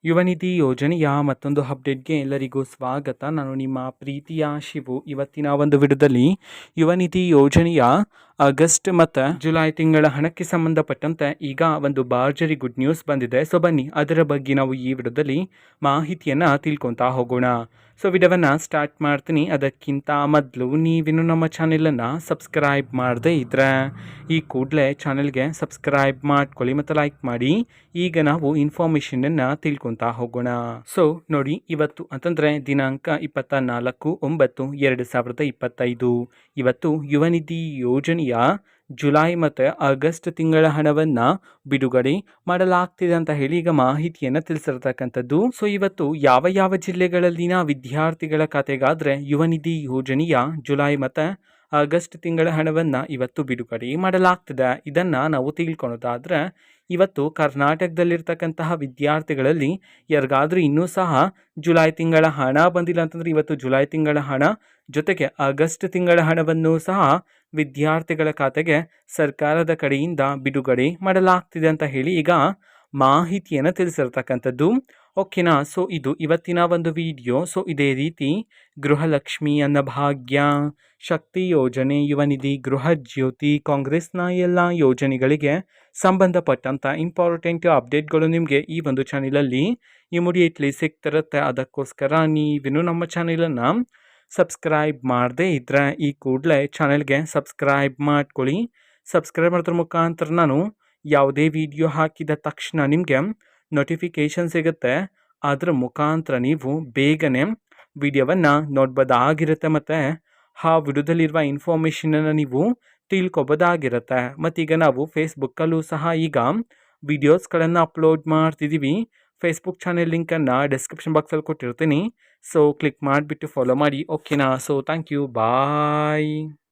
ಯುವ ನಿಧಿ ಯೋಜನೆಯ ಮತ್ತೊಂದು ಅಪ್ಡೇಟ್ಗೆ ಎಲ್ಲರಿಗೂ ಸ್ವಾಗತ. ನಾನು ನಿಮ್ಮ ಪ್ರೀತಿಯ ಶಿವು. ಇವತ್ತಿನ ಒಂದು ವಿಡಿಯೋದಲ್ಲಿ ಯುವ ನಿಧಿ ಯೋಜನೆಯ ಆಗಸ್ಟ್ ಮತ್ತು ಜುಲೈ ತಿಂಗಳ ಹಣಕ್ಕೆ ಸಂಬಂಧಪಟ್ಟಂತೆ ಈಗ ಒಂದು ಭರ್ಜರಿ ಗುಡ್ ನ್ಯೂಸ್ ಬಂದಿದೆ. ಸೊ ಬನ್ನಿ ಅದರ ಬಗ್ಗೆ ನಾವು ಈ ವಿಡಿಯೋದಲ್ಲಿ ಮಾಹಿತಿಯನ್ನು ತಿಳ್ಕೊತಾ ಹೋಗೋಣ. ಸೊ ವಿಡಿಯೋವನ್ನು ಸ್ಟಾರ್ಟ್ ಮಾಡ್ತೀನಿ. ಅದಕ್ಕಿಂತ ಮೊದಲು ನೀವಿನ್ನು ನಮ್ಮ ಚಾನೆಲನ್ನು ಸಬ್ಸ್ಕ್ರೈಬ್ ಮಾಡದೇ ಇದ್ದರೆ ಈ ಕೂಡಲೇ ಚಾನೆಲ್ಗೆ ಸಬ್ಸ್ಕ್ರೈಬ್ ಮಾಡ್ಕೊಳ್ಳಿ ಮತ್ತು ಲೈಕ್ ಮಾಡಿ. ಈಗ ನಾವು ಇನ್ಫಾರ್ಮೇಷನನ್ನು ತಿಳ್ಕೊತಾ ಹೋಗೋಣ. ಸೊ ನೋಡಿ, ಇವತ್ತು ಅಂತಂದರೆ ದಿನಾಂಕ 24/9/2025 ಇವತ್ತು ಯುವ ನಿಧಿ ಯೋಜನೆಯ ಜುಲೈ ಮತ್ತು ಆಗಸ್ಟ್ ತಿಂಗಳ ಹಣವನ್ನು ಬಿಡುಗಡೆ ಮಾಡಲಾಗ್ತಿದೆ ಅಂತ ಹೇಳಿ ಈಗ ಮಾಹಿತಿಯನ್ನು ತಿಳಿಸಿರ್ತಕ್ಕಂಥದ್ದು. ಸೊ ಇವತ್ತು ಯಾವ ಯಾವ ಜಿಲ್ಲೆಗಳಲ್ಲಿನ ವಿದ್ಯಾರ್ಥಿಗಳ ಖಾತೆಗಾದರೆ ಯುವ ನಿಧಿ ಯೋಜನೆಯ ಜುಲೈ ಮತ್ತು ಆಗಸ್ಟ್ ತಿಂಗಳ ಹಣವನ್ನು ಇವತ್ತು ಬಿಡುಗಡೆ ಮಾಡಲಾಗ್ತದೆ, ಇದನ್ನು ನಾವು ತಿಳ್ಕೊಳೋದಾದರೆ ಇವತ್ತು ಕರ್ನಾಟಕದಲ್ಲಿರ್ತಕ್ಕಂತಹ ವಿದ್ಯಾರ್ಥಿಗಳಲ್ಲಿ ಯಾರಿಗಾದ್ರೂ ಇನ್ನೂ ಸಹ ಜುಲೈ ತಿಂಗಳ ಹಣ ಬಂದಿಲ್ಲ ಅಂತಂದರೆ ಇವತ್ತು ಜುಲೈ ತಿಂಗಳ ಹಣ ಜೊತೆಗೆ ಆಗಸ್ಟ್ ತಿಂಗಳ ಹಣವನ್ನು ಸಹ ವಿದ್ಯಾರ್ಥಿಗಳ ಖಾತೆಗೆ ಸರ್ಕಾರದ ಕಡೆಯಿಂದ ಬಿಡುಗಡೆ ಮಾಡಲಾಗ್ತಿದೆ ಅಂತ ಹೇಳಿ ಈಗ ಮಾಹಿತಿಯನ್ನು ತಿಳಿಸಿರ್ತಕ್ಕಂಥದ್ದು. ಓಕೆನಾ. ಸೊ ಇದು ಇವತ್ತಿನ ಒಂದು ವಿಡಿಯೋ. ಸೊ ಇದೇ ರೀತಿ ಗೃಹಲಕ್ಷ್ಮಿ, ಅನ್ನಭಾಗ್ಯ, ಶಕ್ತಿ ಯೋಜನೆ, ಯುವ ನಿಧಿ, ಗೃಹ ಜ್ಯೋತಿ, ಕಾಂಗ್ರೆಸ್ನ ಎಲ್ಲ ಯೋಜನೆಗಳಿಗೆ ಸಂಬಂಧಪಟ್ಟಂಥ ಇಂಪಾರ್ಟೆಂಟ್ ಅಪ್ಡೇಟ್ಗಳು ನಿಮಗೆ ಈ ಒಂದು ಚಾನಲಲ್ಲಿ ಇಮಿಡಿಯೇಟ್ಲಿ ಸಿಗ್ತಿರುತ್ತೆ. ಅದಕ್ಕೋಸ್ಕರ ನೀವಿನ್ನು ನಮ್ಮ ಚಾನಲನ್ನು ಸಬ್ಸ್ಕ್ರೈಬ್ ಮಾಡದೇ ಇದ್ದರೆ ಈ ಕೂಡಲೇ ಚಾನೆಲ್ಗೆ ಸಬ್ಸ್ಕ್ರೈಬ್ ಮಾಡ್ಕೊಳ್ಳಿ. ಸಬ್ಸ್ಕ್ರೈಬ್ ಮಾಡೋದ್ರ ಮುಖಾಂತರ ನಾನು ಯಾವುದೇ ವಿಡಿಯೋ ಹಾಕಿದ ತಕ್ಷಣ ನಿಮಗೆ ನೋಟಿಫಿಕೇಷನ್ ಸಿಗುತ್ತೆ. ಅದರ ಮುಖಾಂತರ ನೀವು ಬೇಗನೆ ವಿಡಿಯೋವನ್ನು ನೋಡ್ಬೋದಾಗಿರುತ್ತೆ ಮತ್ತು ಆ ವಿಡಿಯೋದಲ್ಲಿರುವ ಇನ್ಫಾರ್ಮೇಷನನ್ನು ನೀವು ತಿಳ್ಕೊಬೋದಾಗಿರುತ್ತೆ. ಮತ್ತೀಗ ನಾವು ಫೇಸ್ಬುಕ್ಕಲ್ಲೂ ಸಹ ಈಗ ವಿಡಿಯೋಸ್ಗಳನ್ನು ಅಪ್ಲೋಡ್ ಮಾಡ್ತಿದ್ದೀವಿ. ಫೇಸ್ಬುಕ್ ಚಾನೆಲ್ ಲಿಂಕನ್ನು ಡಿಸ್ಕ್ರಿಪ್ಷನ್ ಬಾಕ್ಸಲ್ಲಿ ಕೊಟ್ಟಿರ್ತೀನಿ. ಸೊ ಕ್ಲಿಕ್ ಮಾಡಿಬಿಟ್ಟು ಫಾಲೋ ಮಾಡಿ. ಓಕೆನಾ. So thank you, bye.